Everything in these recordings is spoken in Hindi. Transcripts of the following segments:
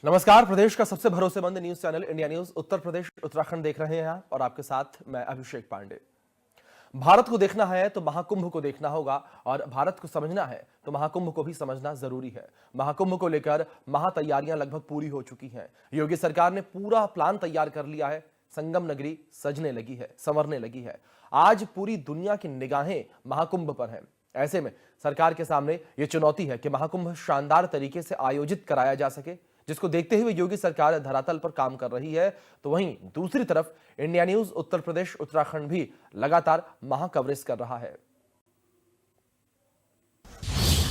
नमस्कार। प्रदेश का सबसे भरोसेमंद news channel India news Uttar Pradesh Uttarakhand देख रहे हैं आप और आपके साथ मैं अभिषेक पांडे। भारत को देखना है तो महाकुंभ को देखना होगा और भारत को समझना है तो महाकुंभ को भी समझना जरूरी है। महाकुंभ को लेकर महातैयारियां लगभग पूरी हो चुकी हैं। योगी सरकार ने पूरा प्लान तैयार कर लिया है। संगम नगरी सजने लगी है, संवरने लगी है। आज पूरी दुनिया की निगाहें महाकुंभ पर हैं। ऐसे में सरकार के सामने यह चुनौती है कि महाकुंभ शानदार तरीके से आयोजित कराया जा सके, जिसको देखते हुए योगी सरकार धरातल पर काम कर रही है। तो वहीं दूसरी तरफ इंडिया न्यूज उत्तर प्रदेश उत्तराखंड भी लगातार महाकवरेज कर रहा है।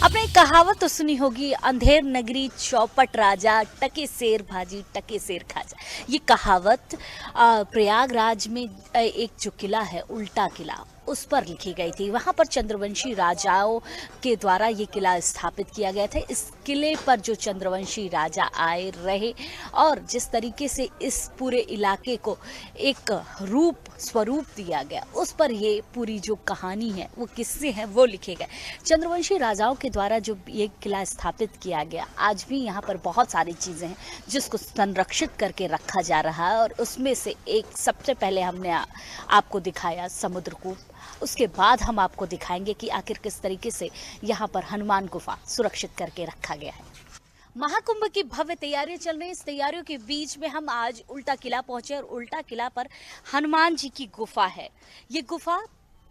आपने एक कहावत तो सुनी होगी, अंधेर नगरी चौपट राजा, टके शेर भाजी टके शेर खाजा। ये कहावत प्रयागराज में एक जो किला है, उल्टा किला, उस पर लिखी गई थी। वहाँ पर चंद्रवंशी राजाओं के द्वारा ये किला स्थापित किया गया था। इस किले पर जो चंद्रवंशी राजा आए रहे और जिस तरीके से इस पूरे इलाके को एक स्वरूप दिया गया, उस पर ये पूरी जो कहानी है, वो किस्से हैं, वो लिखे गए। चंद्रवंशी राजाओं के द्वारा जो ये किला स्थापित किया गया, आज भी यहाँ पर बहुत सारी चीज़ें हैं जिसको संरक्षित करके रखा जा रहा है। और उसमें से एक सबसे पहले हमने आपको दिखाया समुद्रकूप। उसके बाद हम आपको दिखाएंगे कि आखिर किस तरीके से यहाँ पर हनुमान गुफा सुरक्षित करके रखा गया है। महाकुंभ की भव्य तैयारियां चल रही हैं। इस तैयारियों के बीच में हम आज उल्टा किला पहुंचे और उल्टा किला पर हनुमान जी की गुफा है। ये गुफा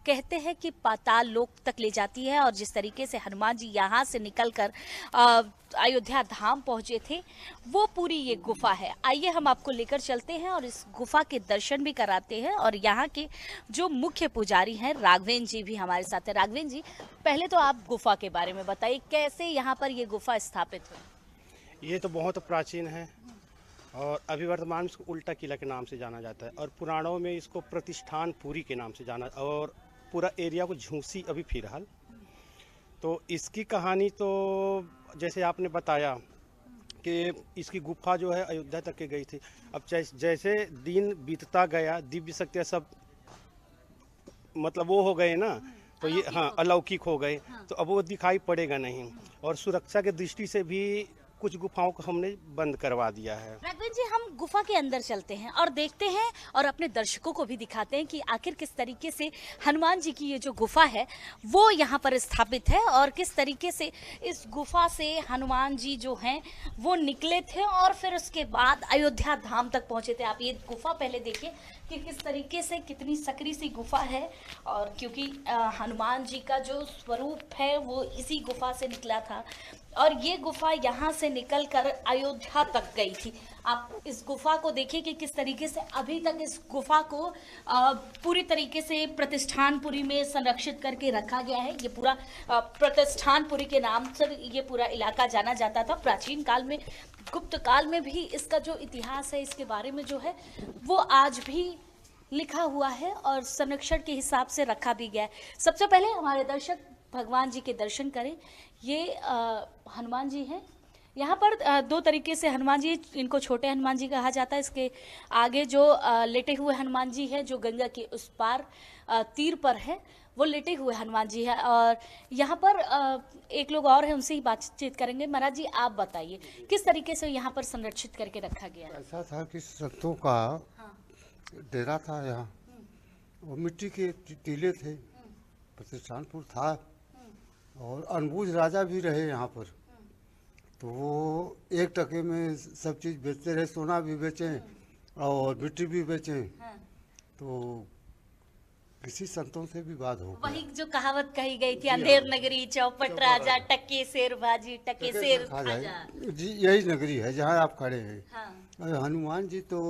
कहते हैं कि पाताल लोक तक ले जाती है और जिस तरीके से हनुमान जी यहाँ से निकलकर अयोध्या धाम पहुंचे थे, वो पूरी ये गुफा है। आइए हम आपको लेकर चलते हैं और इस गुफा के दर्शन भी कराते हैं। और यहाँ के जो मुख्य पुजारी हैं, राघवेंद्र जी भी हमारे साथ हैं। राघवेंद्र जी, पहले तो आप गुफा के बारे में बताइए, कैसे यहाँ पर ये गुफा स्थापित हुई? ये तो बहुत प्राचीन है और अभी वर्तमान में इसको उल्टा किला के नाम से जाना जाता है और पुराणों में इसको प्रतिष्ठान पुरी के नाम से जाना, और पूरा एरिया को झूसी अभी फिलहाल। तो इसकी कहानी तो जैसे आपने बताया कि इसकी गुफा जो है अयोध्या तक के गई थी। अब जैसे दिन बीतता गया, दिव्य शक्तियाँ सब मतलब वो हो गए ना, तो ये अलौकिक हो गए। तो अब वो दिखाई पड़ेगा नहीं और सुरक्षा के दृष्टि से भी कुछ गुफाओं को हमने बंद करवा दिया है। राघवेंद्र जी, हम गुफा के अंदर चलते हैं और देखते हैं और अपने दर्शकों को भी दिखाते हैं कि आखिर किस तरीके से हनुमान जी की ये जो गुफा है वो यहाँ पर स्थापित है और किस तरीके से इस गुफा से हनुमान जी जो हैं वो निकले थे और फिर उसके बाद अयोध्या धाम तक पहुँचे थे। आप ये गुफा पहले देखिए कि किस तरीके से कितनी सकरी सी गुफा है। और क्योंकि हनुमान जी का जो स्वरूप है वो इसी गुफा से निकला था और ये गुफा यहाँ से निकलकर अयोध्या तक गई थी। आप इस गुफा को देखिए कि किस तरीके से अभी तक इस गुफा को पूरी तरीके से प्रतिष्ठानपुरी में संरक्षित करके रखा गया है। ये पूरा प्रतिष्ठानपुरी के नाम से ये पूरा इलाका जाना जाता था। प्राचीन काल में, गुप्त काल में भी इसका जो इतिहास है, इसके बारे में जो है वो आज भी लिखा हुआ है और संरक्षण के हिसाब से रखा भी गया है। सबसे पहले हमारे दर्शक भगवान जी के दर्शन करें। ये हनुमान जी हैं। यहाँ पर दो तरीके से हनुमान जी, इनको छोटे हनुमान जी कहा जाता है। इसके आगे जो लेटे हुए हनुमान जी हैं, जो गंगा के उस पार तीर पर है, वो लेटे हुए हनुमान जी है। और यहाँ पर एक लोग और हैं, उनसे ही बातचीत करेंगे। महाराज जी, आप बताइए किस तरीके से यहाँ पर संरक्षित करके रखा गया है? ऐसा था कि संतों का डेरा था यहाँ, वो मिट्टी के टीले थे, प्रतिष्ठानपुर था और अनबूझ राजा भी रहे यहाँ पर। तो वो एक टके में सब चीज़ बेचते रहे, सोना भी बेचें और मिट्टी भी बेचें। तो किसी संतों से भी बात हो गई। वही जो कहावत कही गई थी, अंधेर नगरी चौपट राजा, टके शेर भाजी टके शेर खाजा। जी, यही नगरी है जहाँ आप खड़े हैं। हाँ। हनुमान जी तो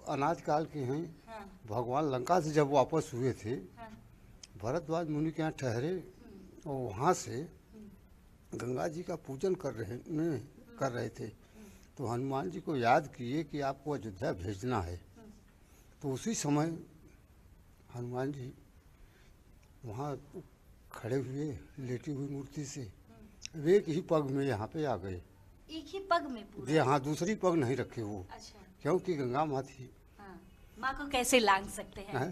अनाज काल के हैं। हाँ। भगवान लंका से जब वापस हुए थे, हाँ। भरद्वाज मुनि के यहाँ ठहरे और वहाँ से गंगा जी का पूजन कर रहे थे। तो हनुमान जी को याद किए कि आपको अयोध्या भेजना है। तो उसी समय हनुमान जी वहाँ खड़े हुए, लेटी हुई मूर्ति से एक ही पग में यहाँ पे आ गए। एक ही पग में पूरा? जी हाँ, दूसरी पग नहीं रखे वो। अच्छा। क्योंकि गंगा माँ थी। हाँ। माँ को कैसे लांग सकते हैं?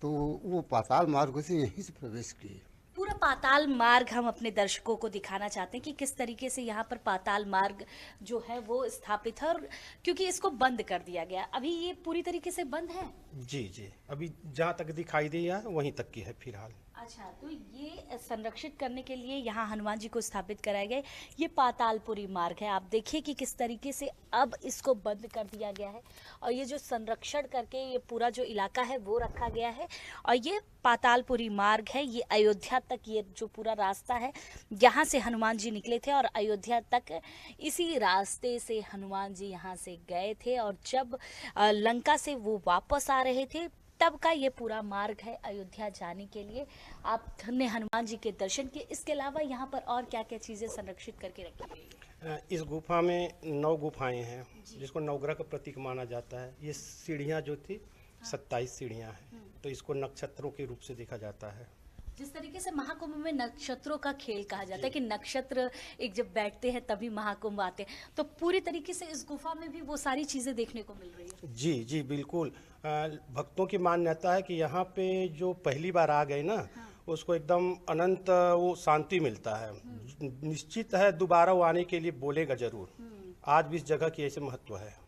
तो वो पाताल मार्ग से यहीं से प्रवेश किए। पूरा पाताल मार्ग हम अपने दर्शकों को दिखाना चाहते हैं कि किस तरीके से यहाँ पर पाताल मार्ग जो है वो स्थापित है, और क्योंकि इसको बंद कर दिया गया, अभी ये पूरी तरीके से बंद है। जी जी, अभी जहाँ तक दिखाई दिया वहीं तक की है फिलहाल। अच्छा, तो ये संरक्षित करने के लिए यहाँ हनुमान जी को स्थापित कराए गए ये पातालपुरी मार्ग है। आप देखिए कि किस तरीके से अब इसको बंद कर दिया गया है, और ये जो संरक्षण करके ये पूरा जो इलाका है वो रखा गया है। और ये पातालपुरी मार्ग है, ये अयोध्या तक, ये जो पूरा रास्ता है यहाँ से हनुमान जी निकले थे और अयोध्या तक इसी रास्ते से हनुमान जी यहाँ से गए थे, और जब लंका से वो वापस आ रहे थे तब का ये पूरा मार्ग है अयोध्या जाने के लिए। आपने हनुमान जी के दर्शन किए, इसके अलावा यहाँ पर और क्या क्या चीज़ें संरक्षित करके रखी गई हैं? इस गुफा में 9 गुफाएं हैं जिसको नवग्रह का प्रतीक माना जाता है। ये सीढ़ियाँ जो थी 27 सीढ़ियाँ हैं, तो इसको नक्षत्रों के रूप से देखा जाता है। जिस तरीके से महाकुंभ में नक्षत्रों का खेल कहा जाता है कि नक्षत्र एक जब बैठते हैं तभी महाकुंभ आते हैं, तो पूरी तरीके से इस गुफा में भी वो सारी चीजें देखने को मिल रही है। जी जी बिल्कुल। भक्तों की मान्यता है कि यहाँ पे जो पहली बार आ गए ना, उसको एकदम अनंत वो शांति मिलता है। निश्चित है दोबारा वो आने के लिए बोलेगा जरूर। आज भी इस जगह की ऐसे महत्व है।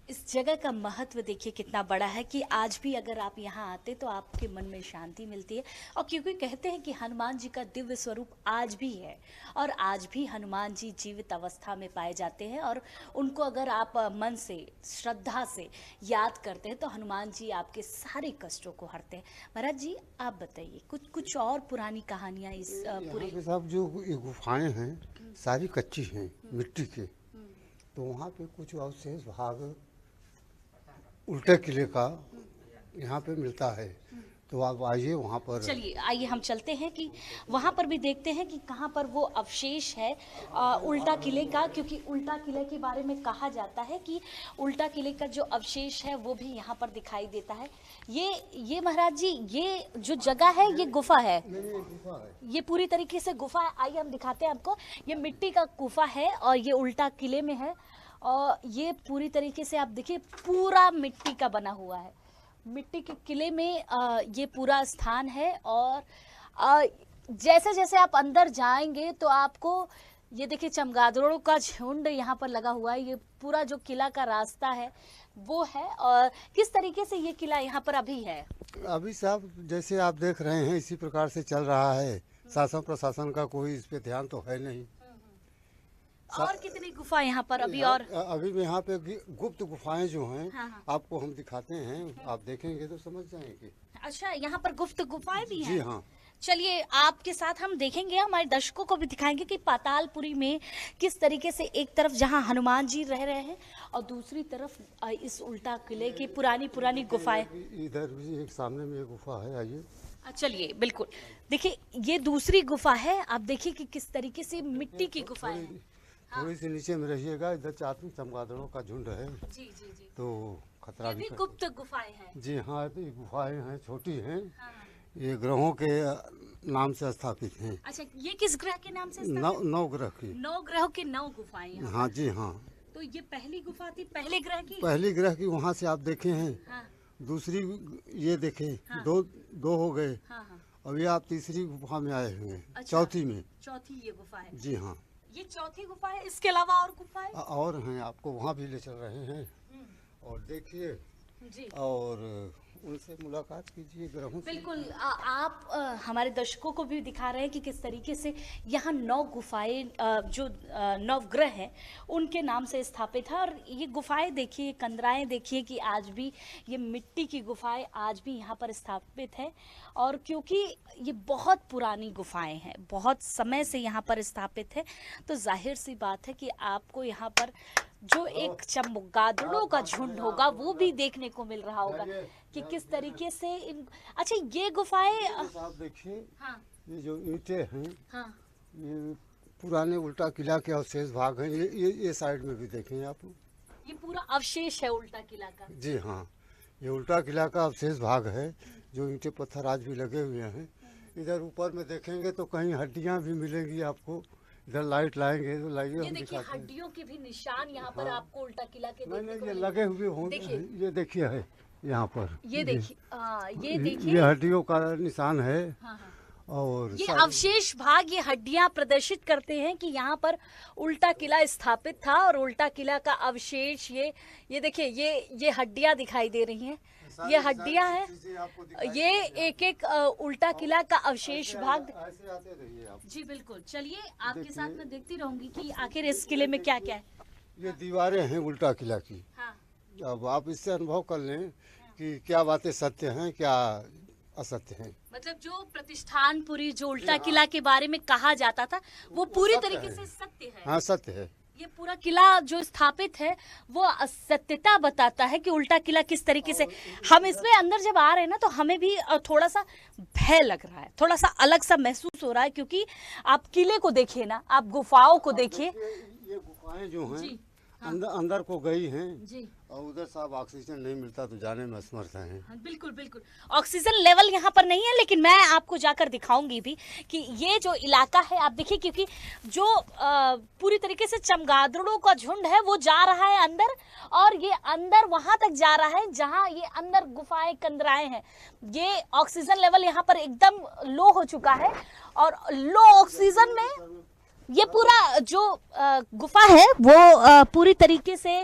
इस जगह का महत्व देखिए कितना बड़ा है कि आज भी अगर आप यहाँ आते तो आपके मन में शांति मिलती है। और क्योंकि कहते हैं कि हनुमान जी का दिव्य स्वरूप आज भी है, और आज भी हनुमान जी जीवित अवस्था में पाए जाते हैं, और उनको अगर आप मन से श्रद्धा से याद करते हैं तो हनुमान जी आपके सारे कष्टों को हरते हैं। महाराज जी, आप बताइए कुछ और पुरानी कहानियाँ इस पूरे। सब जो ये गुफाएं हैं सारी कच्ची हैं, मिट्टी के, तो वहाँ पे कुछ अवशेष भाग उल्टे किले का यहाँ पे मिलता है, तो आप आइए वहाँ पर। चलिए आइए हम चलते हैं कि वहाँ पर भी देखते हैं कि कहाँ पर वो अवशेष है उल्टा किले का, क्योंकि उल्टा किले के बारे में कहा जाता है कि उल्टा किले का जो अवशेष है वो भी यहाँ पर दिखाई देता है। ये महाराज जी, ये जो जगह है ये गुफा है, ये पूरी तरीके से गुफा है। आइए हम दिखाते हैं आपको। ये मिट्टी का गुफा है और ये उल्टा किले में है, और ये पूरी तरीके से आप देखिए पूरा मिट्टी का बना हुआ है। मिट्टी के किले में ये पूरा स्थान है, और जैसे जैसे आप अंदर जाएंगे तो आपको ये देखिए चमगादड़ों का झुंड यहाँ पर लगा हुआ है। ये पूरा जो किला का रास्ता है वो है, और किस तरीके से ये किला यहाँ पर अभी है? अभी साहब जैसे आप देख रहे हैं इसी प्रकार से चल रहा है। शासन प्रशासन का कोई इस पे ध्यान तो है नहीं। और कितनी गुफा यहाँ पर अभी? और अभी भी यहाँ पे गुप्त गुफाएं जो हैं, हाँ। आपको हम दिखाते हैं, आप देखेंगे तो समझ जाएंगे। अच्छा, यहाँ पर गुप्त गुफाएं भी हैं? जी हाँ। चलिए आपके साथ हम देखेंगे, हमारे दर्शकों को भी दिखाएंगे कि पातालपुरी में किस तरीके से एक तरफ जहाँ हनुमान जी रह रहे हैं और दूसरी तरफ इस उल्टा किले की पुरानी गुफाएं। इधर भी एक सामने में एक गुफा है, आइए। चलिए बिल्कुल, देखिए ये दूसरी गुफा है। आप देखिए कि किस तरीके से मिट्टी की गुफाएं हैं। थोड़ी सी नीचे में रहिएगा, इधर चारों चमगादड़ों का झुंड है। जी जी जी, तो खतरा ये भी गुप्त गुफाएं हैं। जी हाँ, ये गुफाएं हैं, छोटी हैं। हाँ। ये ग्रहों के नाम से स्थापित हैं। अच्छा, ये किस ग्रह के नाम से? 9 ग्रह की। 9 ग्रहों के 9 गुफाएं हैं। हाँ जी हाँ। तो ये पहली गुफा थी पहले ग्रह की? पहली ग्रह की वहाँ से आप देखे हैं। हाँ। दूसरी ये देखे, हाँ। दो हो गए। हाँ हाँ। अभी आप तीसरी गुफा में आए हुए हैं। अच्छा। चौथी में। चौथी ये गुफा है? जी हाँ। ये चौथी गुफा है, इसके अलावा और गुफाएं? और हैं, आपको वहाँ भी ले चल रहे हैं, और देखिए जी, और उनसे मुलाकात कीजिए ग्रहों से। बिल्कुल। आप हमारे दर्शकों को भी दिखा रहे हैं कि किस तरीके से यहाँ 9 गुफाएं जो 9 ग्रह हैं उनके नाम से स्थापित है। और ये गुफाएं देखिए, कंदराएं देखिए कि आज भी ये मिट्टी की गुफाएं आज भी यहाँ पर स्थापित है। और क्योंकि ये बहुत पुरानी गुफाएं हैं, बहुत समय से यहाँ पर स्थापित है, तो जाहिर सी बात है कि आपको यहाँ पर जो एक चमगादड़ों का झुंड होगा वो भी देखने को मिल रहा होगा कि किस तरीके से अच्छा ये गुफाएं। आप देखिए, हाँ ये जो ईंटें हैं, हाँ, ये पुराने उल्टा किला के अवशेष भाग हैं। ये साइड में भी देखें आप, ये पूरा अवशेष है उल्टा किला का। जी हाँ, ये उल्टा किला का अवशेष भाग है, जो ईंटें पत्थर आज भी लगे हुए हैं। इधर ऊपर में देखेंगे तो कहीं हड्डियां भी मिलेंगी आपको। इधर लाइट लाएंगे तो लाइए, ये हम देखिए दिखाते हैं। हड्डियों के भी निशान यहाँ पर आपको उल्टा किला के देखने नहीं को ये मिलेंगे। लगे हुए होंगे। देखिए। ये देखिए है यहाँ पर, ये देखिए, ये देखिए। ये हड्डियों का निशान है। हाँ हाँ। और ये अवशेष भाग, ये हड्डियां प्रदर्शित करते हैं कि यहाँ पर उल्टा किला स्थापित था और उल्टा किला का अवशेष ये देखिए, ये हड्डियां दिखाई दे रही हैं, ये हड्डियां हैं, ये एक उल्टा किला का अवशेष भाग। ऐसे आते रहिए आप। जी बिल्कुल, चलिए आपके साथ मैं देखती रहूंगी कि आखिर इस किले में क्या क्या है। ये दीवारें हैं उल्टा किला की। हाँ। अब आप इससे अनुभव कर लें कि क्या बातें सत्य हैं, क्या असत्य हैं। मतलब जो प्रतिष्ठानपुरी, जो उल्टा किला के बारे में कहा जाता था, वो पूरी तरीके से सत्य है। हाँ, सत्य है। ये पूरा किला जो स्थापित है वो सत्यता बताता है कि उल्टा किला किस तरीके से। हम इसमें अंदर जब आ रहे हैं ना, तो हमें भी थोड़ा सा भय लग रहा है, थोड़ा सा अलग सा महसूस हो रहा है, क्योंकि आप किले को देखिए ना, आप गुफाओं को देखिए। ये गुफाएं जो हैं जी, अंदर को गई हैं जी, और उधर साहब ऑक्सीजन नहीं मिलता तो जाने में असमर्थ हैं। हाँ, बिल्कुल बिल्कुल। ऑक्सीजन लेवल यहाँ पर नहीं है, लेकिन मैं आपको जाकर दिखाऊंगी भी कि ये जो इलाका है, आप देखिए, क्योंकि जो पूरी तरीके से चमगादड़ों का झुंड है वो जा रहा है अंदर, और ये अंदर वहां तक जा रहा है जहां ये अंदर गुफाएं कंदराएं हैं। ये ऑक्सीजन लेवल यहाँ पर एकदम लो हो चुका है, और लो ऑक्सीजन में ये पूरा जो गुफा है वो पूरी तरीके से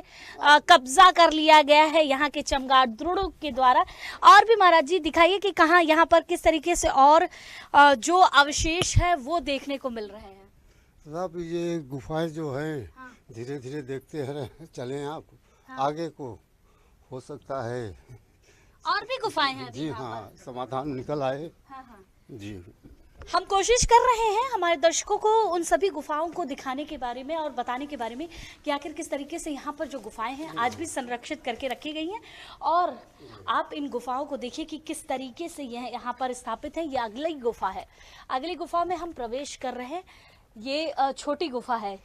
कब्जा कर लिया गया है यहाँ के चमगादड़ों के द्वारा। और भी महाराज जी दिखाइए कि कहाँ यहाँ पर किस तरीके से और जो अवशेष है वो देखने को मिल रहे हैं। साहब ये गुफाएं जो हैं, हाँ। धीरे धीरे देखते हैं चलें आप। हाँ। आगे को हो सकता है और भी गुफाएं हैं अभी जी। यहाँ हाँ, समाधान निकल आए। पर। हाँ, हाँ। जी, हम कोशिश कर रहे हैं हमारे दर्शकों को उन सभी गुफाओं को दिखाने के बारे में और बताने के बारे में कि आखिर किस तरीके से यहाँ पर जो गुफाएं हैं आज भी संरक्षित करके रखी गई हैं। और आप इन गुफाओं को देखिए कि किस तरीके से यह यहाँ पर स्थापित है। ये अगली गुफा है, अगली गुफा में हम प्रवेश कर रहे हैं। ये छोटी गुफा है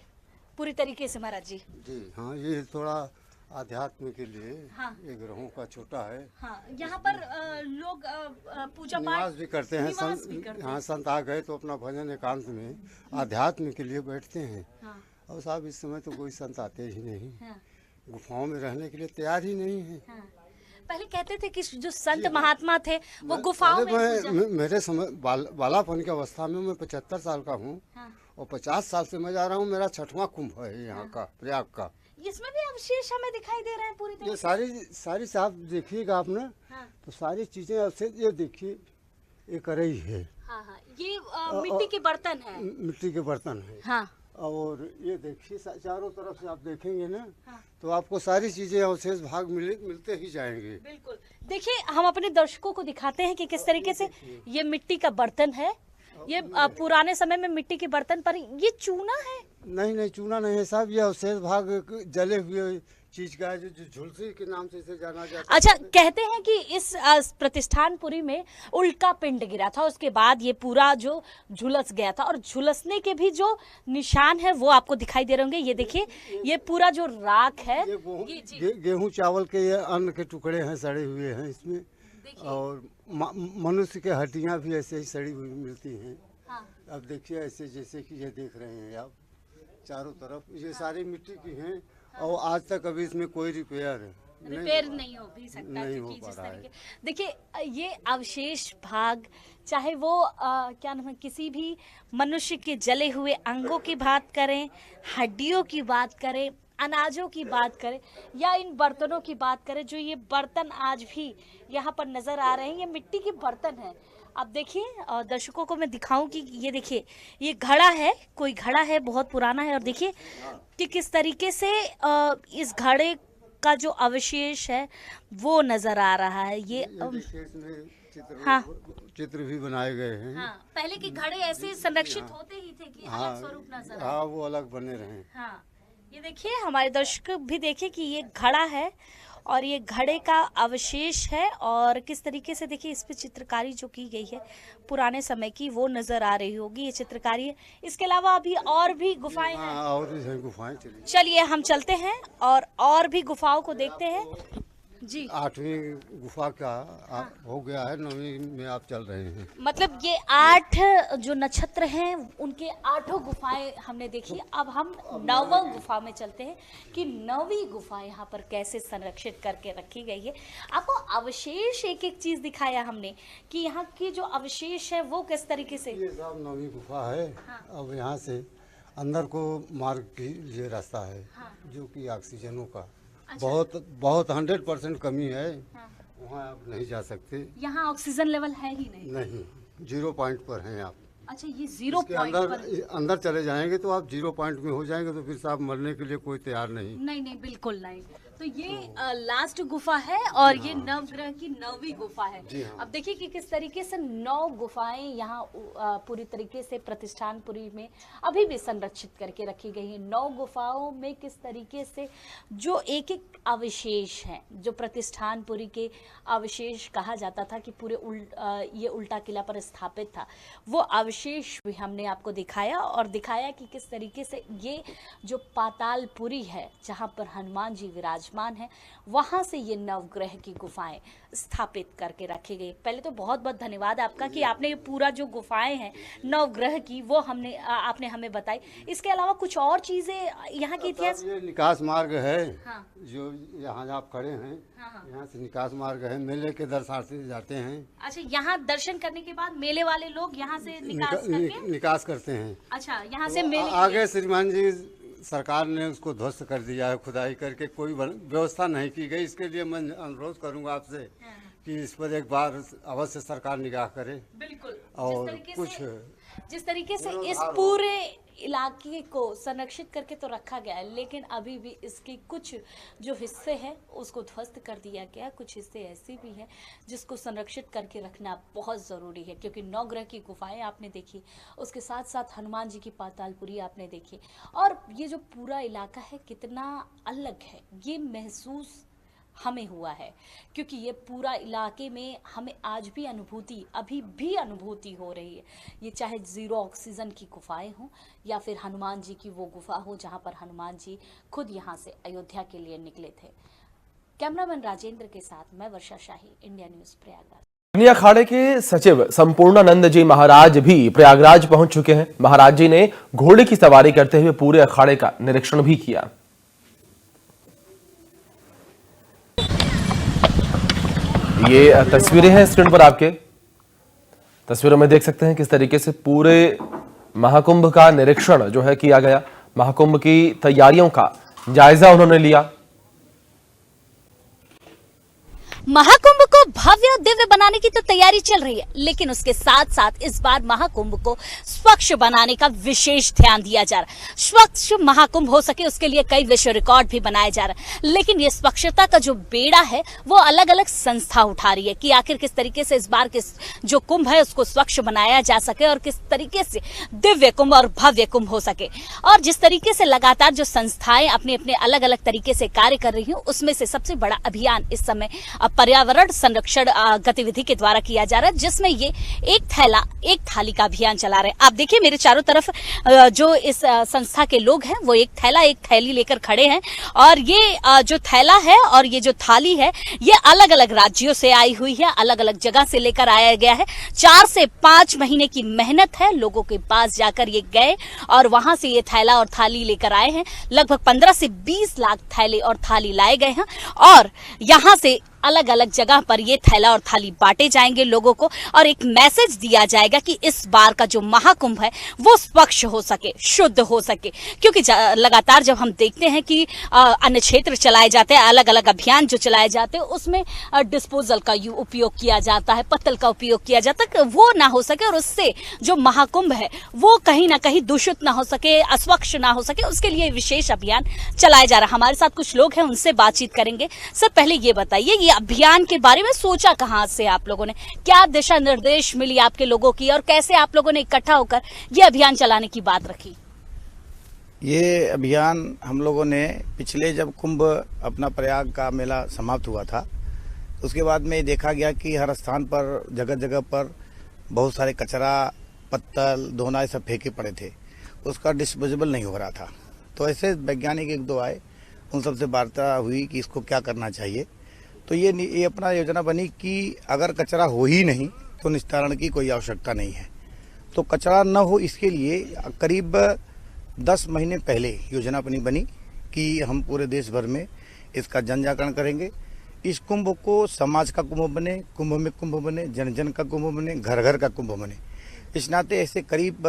पूरी तरीके से महाराज जी। जी हाँ, ये थोड़ा आध्यात्म के लिए हाँ। ये ग्रहों का छोटा है। हाँ, यहाँ पर लोग पूजा पाठ निवास भी करते हैं। निवास भी करते हैं। हाँ, संत आ गए तो अपना भजन एकांत में आध्यात्म के लिए बैठते हैं। हाँ, और साहब इस समय तो कोई संत आते ही नहीं, हाँ, गुफाओं में रहने के लिए तैयार ही नहीं है। हाँ। पहले कहते थे कि जो संत महात्मा थे वो गुफाओं में पूजा- मेरे समय बालापन की अवस्था में मैं 75 साल का हूँ हाँ। और 50 साल से मैं जा रहा हूँ। मेरा 6वां कुंभ है यहाँ का, प्रयाग का। इसमें भी अवशेष हमें दिखाई दे रहे हैं पूरी तरह ये सारी साहब देखिएगा आपने, हाँ। तो सारी चीजें अवशेष। ये देखिए, ये करई है, हाँ, हाँ। ये मिट्टी के बर्तन है। मिट्टी के बर्तन है। हाँ, और ये देखिए चारों तरफ से आप देखेंगे ना, हाँ। तो आपको सारी चीजें अवशेष भाग मिलते ही जाएंगे। बिल्कुल। देखिए, हम अपने दर्शकों को दिखाते हैं कि किस तरीके से ये मिट्टी का बर्तन है। ये पुराने समय में मिट्टी के बर्तन पर ये चूना है। नहीं, चूना नहीं है साहब, ये अवशेष भाग जले हुए चीज का है, जो झुलसी के नाम से इसे जाना जाता है। अच्छा, कहते हैं कि इस प्रतिष्ठानपुरी में उल्का पिंड गिरा था, उसके बाद ये पूरा जो झुलस गया था, और झुलसने के भी जो निशान है वो आपको दिखाई दे रहे होंगे। ये देखिए, ये पूरा जो राख है, ये जी। गेहूं चावल के ये अन्न के टुकड़े हैं, सड़े हुए हैं इसमें। और मनुष्य के हड्डियां भी ऐसे ही सड़ी हुई मिलती हैं। हाँ। अब देखिए, ऐसे जैसे कि ये देख रहे हैं आप, चारों तरफ ये सारी मिट्टी की हैं। और आज तक अभी इसमें कोई रिपेयर नहीं हो भी सकता, नहीं हो क्योंकि पा जिस रहा है। तरीके, देखिए, ये अवशेष भाग, चाहे वो क्या नाम है, किसी भी मनुष्य के जले हुए अंगों की बात करें, हड्डियों की बात करें, अनाजों की बात करें, या इन बर्तनों की बात करें, जो ये बर्तन आज भी यहाँ पर नजर आ रहे हैं, ये मिट्टी के बर्तन हैं। आप देखिए, दर्शकों को मैं दिखाऊं कि ये देखिए, ये घड़ा है, कोई घड़ा है, बहुत पुराना है। और देखिए कि किस तरीके से इस घड़े का जो अवशेष है वो नजर आ रहा है। ये देखिए, इसमें हाँ। चित्र भी बनाए गए हैं। हाँ, पहले के घड़े ऐसे संरक्षित होते ही थे कि हाँ, अलग स्वरूप नजर आए। हाँ, वो अलग बने रहे। हाँ, ये देखिए, हमारे दर्शक भी देखिए कि ये घड़ा है और ये घड़े का अवशेष है, और किस तरीके से देखिए इस पे चित्रकारी जो की गई है पुराने समय की वो नजर आ रही होगी। ये चित्रकारी है। इसके अलावा अभी और भी गुफाएं हैं। हाँ, और भी हैं गुफाएं। चलिए हम चलते हैं और भी गुफाओं को देखते हैं। जी। 8वीं गुफा का हो गया है, 9वीं में आप चल रहे हैं। मतलब ये 8 जो नक्षत्र हैं उनके 8 गुफाएं हमने देखी। अब हम 9वां गुफा में चलते हैं कि 9वीं गुफा यहाँ पर कैसे संरक्षित करके रखी गई है। आपको अवशेष एक एक चीज दिखाया हमने कि यहाँ की जो अवशेष है वो किस तरीके से। ये सब 9वीं गुफा है। अब यहाँ से अंदर को मार्ग के लिए रास्ता है, जो कि ऑक्सीजनों का बहुत 100% कमी है। वहाँ आप नहीं जा सकते। यहाँ ऑक्सीजन लेवल है ही नहीं। नहीं, 0 पॉइंट पर हैं आप। अच्छा, ये 0 इसके पॉइंट पर। अंदर चले जाएंगे तो आप 0 पॉइंट में हो जाएंगे, तो फिर आप मरने के लिए कोई तैयार नहीं। नहीं, बिल्कुल नहीं। तो ये लास्ट गुफा है और ये नवग्रह की 9वीं गुफा है। अब देखिए कि किस तरीके से 9 गुफाएं यहाँ पूरी तरीके से प्रतिष्ठानपुरी में अभी भी संरक्षित करके रखी गई है। 9 गुफाओं में किस तरीके से जो एक एक अवशेष है, जो प्रतिष्ठानपुरी के अवशेष कहा जाता था कि पूरे ये उल्टा किला पर स्थापित था, वो अवशेष भी हमने आपको दिखाया और दिखाया कि किस तरीके से ये जो पातालपुरी है जहाँ पर हनुमान जी विराजमान है, वहां से ये नवग्रह की गुफाएं स्थापित करके रखी गई। पहले तो बहुत बहुत धन्यवाद आपका कि आपने ये पूरा जो गुफाएं हैं नवग्रह की वो आपने हमें बताई। इसके अलावा कुछ और चीजें यहाँ की इतिहास। ये निकास मार्ग है। जो यहाँ आप खड़े हैं, यहाँ से निकास मार्ग है। मेले के दर्शनार्थी जाते हैं। अच्छा, यहाँ दर्शन करने के बाद मेले वाले लोग यहाँ से निकास करते हैं। अच्छा, यहाँ से मेले आगे श्रीमान जी सरकार ने उसको ध्वस्त कर दिया है, खुदाई करके कोई व्यवस्था नहीं की गई। इसके लिए मैं अनुरोध करूंगा आपसे कि इस पर एक बार अवश्य सरकार निगाह करे। बिल्कुल। और जिस तरीके से इस पूरे इलाके को संरक्षित करके तो रखा गया है, लेकिन अभी भी इसके कुछ जो हिस्से हैं उसको ध्वस्त कर दिया गया। कुछ हिस्से ऐसे भी हैं जिसको संरक्षित करके रखना बहुत ज़रूरी है, क्योंकि 9 ग्रह की गुफाएं आपने देखी, उसके साथ साथ हनुमान जी की पातालपुरी आपने देखी, और ये जो पूरा इलाका है कितना अलग है ये महसूस हमें हुआ है, क्योंकि ये पूरा इलाके में हमें आज भी अभी भी अनुभूति हो रही है। ये चाहे 0 ऑक्सीजन की गुफाएं हों या फिर हनुमान जी की वो गुफा हो जहां पर हनुमान जी खुद यहां से अयोध्या के लिए निकले थे। कैमरामैन राजेंद्र के साथ मैं वर्षा शाही, इंडिया न्यूज प्रयागराज। कन्या अखाड़े के सचिव संपूर्णानंद जी महाराज भी प्रयागराज पहुंच चुके हैं। महाराज जी ने घोड़े की सवारी करते हुए पूरे अखाड़े का निरीक्षण भी किया। ये तस्वीरें हैं स्क्रीन पर आपके। तस्वीरों में देख सकते हैं किस तरीके से पूरे महाकुंभ का निरीक्षण जो है किया गया। महाकुंभ की तैयारियों का जायजा उन्होंने लिया। महाकुंभ को भव्य और दिव्य बनाने की तो तैयारी चल रही है, लेकिन उसके साथ साथ इस बार महाकुंभ को स्वच्छ बनाने का विशेष ध्यान दिया जा रहा है। स्वच्छ महाकुंभ हो सके उसके लिए कई विश्व रिकॉर्ड भी बनाए जा रहे हैं, लेकिन ये स्वच्छता का जो बेड़ा है वो अलग अलग संस्था उठा रही है कि आखिर किस तरीके से इस बार के जो कुंभ है उसको स्वच्छ बनाया जा सके और किस तरीके से दिव्य कुंभ और भव्य कुंभ हो सके। और जिस तरीके से लगातार जो संस्थाएं अपने अपने अलग अलग तरीके से कार्य कर रही हैं, उसमें से सबसे बड़ा अभियान इस समय पर्यावरण संरक्षण गतिविधि के द्वारा किया जा रहा है, जिसमें ये एक थैला एक थाली का अभियान चला रहे हैं। आप देखिए मेरे चारों तरफ जो इस संस्था के लोग हैं वो एक थैला एक थैली लेकर खड़े हैं, और ये जो थैला है और ये जो थाली है ये अलग अलग राज्यों से आई हुई है, अलग अलग जगह से लेकर आया गया है। 4 से 5 महीने की मेहनत है, लोगों के पास जाकर ये गए और वहां से ये थैला और थाली लेकर आए हैं। लगभग 15 से 20 लाख थैले और थाली लाए गए हैं, और यहां से अलग अलग जगह पर ये थैला और थाली बांटे जाएंगे लोगों को, और एक मैसेज दिया जाएगा कि इस बार का जो महाकुंभ है वो स्वच्छ हो सके, शुद्ध हो सके। क्योंकि लगातार जब हम देखते हैं कि अन्य क्षेत्र चलाए जाते हैं, अलग अलग अभियान जो चलाए जाते हैं, उसमें डिस्पोजल का उपयोग किया जाता है, पत्तल का उपयोग किया जाता है, वो ना हो सके और उससे जो महाकुंभ है वो कहीं ना कहीं दूषित ना हो सके, अस्वच्छ ना हो सके, उसके लिए विशेष अभियान चलाया जा रहा है। हमारे साथ कुछ लोग हैं, उनसे बातचीत करेंगे। सर पहले ये बताइए, ये अभियान के बारे में सोचा कहां से आप लोगों ने, क्या दिशा निर्देश मिली आपके लोगों की, और कैसे आप लोगों ने इकट्ठा होकर ये अभियान चलाने की बात रखी? ये अभियान हम लोगों ने पिछले जब कुंभ अपना प्रयाग का मेला समाप्त हुआ था, उसके बाद में देखा गया कि हर स्थान पर जगह जगह पर बहुत सारे कचरा, पत्तल, दोना ये सब फेंके पड़े थे, उसका डिस्पोजेबल नहीं हो रहा था। तो ऐसे वैज्ञानिक 1-2 आए, उन सबसे वार्ता हुई कि इसको क्या करना चाहिए। तो ये अपना योजना बनी कि अगर कचरा हो ही नहीं तो निस्तारण की कोई आवश्यकता नहीं है। तो कचरा न हो इसके लिए करीब 10 महीने पहले योजना अपनी बनी कि हम पूरे देश भर में इसका जन जागरण करेंगे। इस कुंभ को समाज का कुंभ बने, कुंभ में कुंभ बने, जन जन का कुंभ बने, घर घर का कुंभ बने। इस नाते ऐसे करीब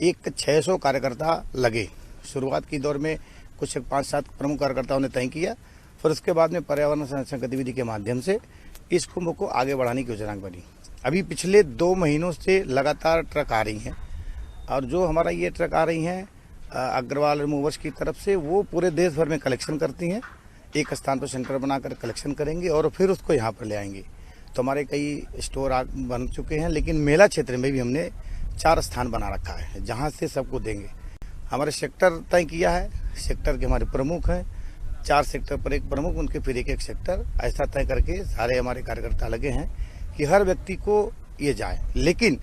600 कार्यकर्ता लगे। शुरुआत की दौर में कुछ 5-7 प्रमुख कार्यकर्ताओं ने तय किया, फिर उसके बाद में पर्यावरण संरक्षण गतिविधि के माध्यम से इस कुंभ को आगे बढ़ाने की योजना बनी। अभी पिछले 2 महीनों से लगातार ट्रक आ रही हैं और जो हमारा ये ट्रक आ रही हैं अग्रवाल रिमूवर्स की तरफ से, वो पूरे देश भर में कलेक्शन करती हैं। एक स्थान पर सेंटर बनाकर कलेक्शन करेंगे और फिर उसको यहाँ पर ले आएंगे। तो हमारे कई स्टोर बन चुके हैं, लेकिन मेला क्षेत्र में भी हमने 4 स्थान बना रखा है जहाँ से सबको देंगे। हमारे सेक्टर तय किया है, सेक्टर के हमारे प्रमुख हैं, 4 सेक्टर पर एक प्रमुख, उनके फिर एक सेक्टर, ऐसा तय करके सारे हमारे कार्यकर्ता लगे हैं कि हर व्यक्ति को ये जाए। लेकिन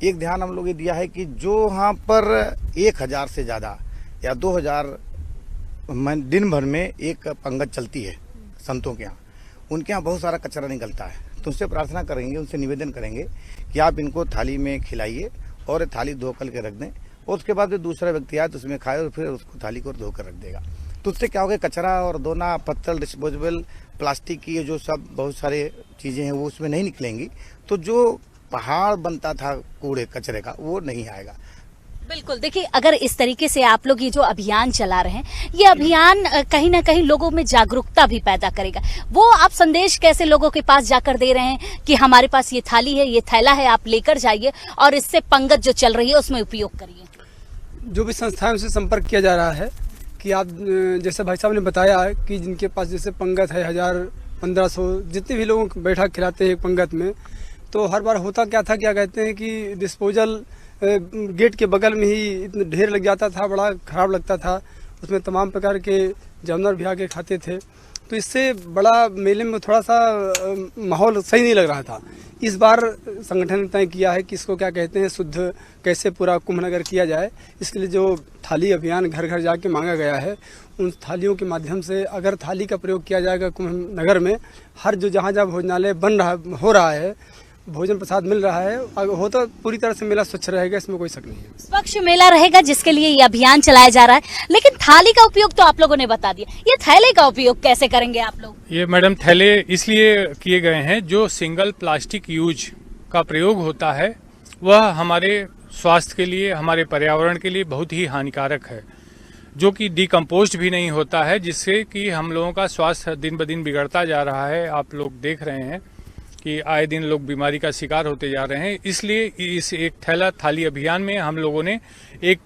एक ध्यान हम लोग ये दिया है कि जो यहाँ पर 1000 से ज़्यादा या 2000 दिन भर में एक पंगत चलती है संतों के यहाँ, उनके यहाँ बहुत सारा कचरा निकलता है। तो उनसे प्रार्थना करेंगे, उनसे निवेदन करेंगे कि आप इनको थाली में खिलाइए और थाली धो कर के रख दें, और उसके बाद दूसरा व्यक्ति आए तो उसमें खाए और फिर उसको थाली को धोकर रख देगा। तो उससे क्या होगा, कचरा और दोना, पत्तल, डिस्पोजेबल प्लास्टिक की जो सब बहुत सारे चीज़ें हैं वो उसमें नहीं निकलेंगी। तो जो पहाड़ बनता था कूड़े कचरे का वो नहीं आएगा। बिल्कुल, देखिए अगर इस तरीके से आप लोग ये जो अभियान चला रहे हैं, ये अभियान कहीं ना कहीं लोगों में जागरूकता भी पैदा करेगा। वो आप संदेश कैसे लोगों के पास जाकर दे रहे हैं कि हमारे पास ये थाली है, ये थैला है, आप लेकर जाइए और इससे पंगत जो चल रही है उसमें उपयोग करिए। जो भी संस्थाओं से संपर्क किया जा रहा है कि आप जैसे भाई साहब ने बताया है कि जिनके पास जैसे पंगत है 1000-1500 जितने भी लोगों को बैठा खिलाते हैं एक पंगत में, तो हर बार होता क्या था, क्या कहते हैं कि डिस्पोजल गेट के बगल में ही इतना ढेर लग जाता था, बड़ा खराब लगता था। उसमें तमाम प्रकार के जानवर भी आके खाते थे, तो इससे बड़ा मेले में थोड़ा सा माहौल सही नहीं लग रहा था। इस बार संगठन ने तय किया है कि इसको क्या कहते हैं, शुद्ध कैसे पूरा कुंभ नगर किया जाए। इसके लिए जो थाली अभियान घर घर जाके मांगा गया है, उन थालियों के माध्यम से अगर थाली का प्रयोग किया जाएगा कुंभ नगर में, हर जो जहाँ जहाँ भोजनालय हो रहा है, भोजन प्रसाद मिल रहा है, हो तो पूरी तरह से मेला स्वच्छ रहेगा, इसमें कोई शक नहीं है। स्वच्छ मेला रहेगा जिसके लिए ये अभियान चलाया जा रहा है। लेकिन थाली का उपयोग तो आप लोगों ने बता दिया, ये थैले का उपयोग कैसे करेंगे आप लोग? ये मैडम थैले इसलिए किए गए हैं, जो सिंगल प्लास्टिक यूज का प्रयोग होता है वह हमारे स्वास्थ्य के लिए, हमारे पर्यावरण के लिए बहुत ही हानिकारक है, जो कि डिकम्पोस्ट भी नहीं होता है, जिससे कि हम लोगों का स्वास्थ्य दिन ब दिन बिगड़ता जा रहा है। आप लोग देख रहे हैं कि आए दिन लोग बीमारी का शिकार होते जा रहे हैं। इसलिए इस एक थैला थाली अभियान में हम लोगों ने एक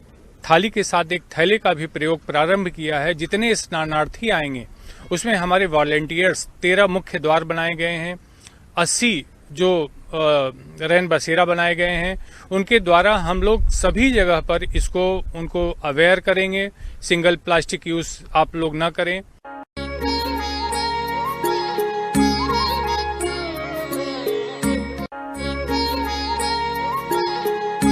थाली के साथ एक थैले का भी प्रयोग प्रारंभ किया है। जितने स्नानार्थी आएंगे उसमें हमारे वॉलेंटियर्स 13 मुख्य द्वार बनाए गए हैं, 80 जो रैन बसेरा बनाए गए हैं, उनके द्वारा हम लोग सभी जगह पर इसको उनको अवेयर करेंगे। सिंगल प्लास्टिक यूज आप लोग न करें।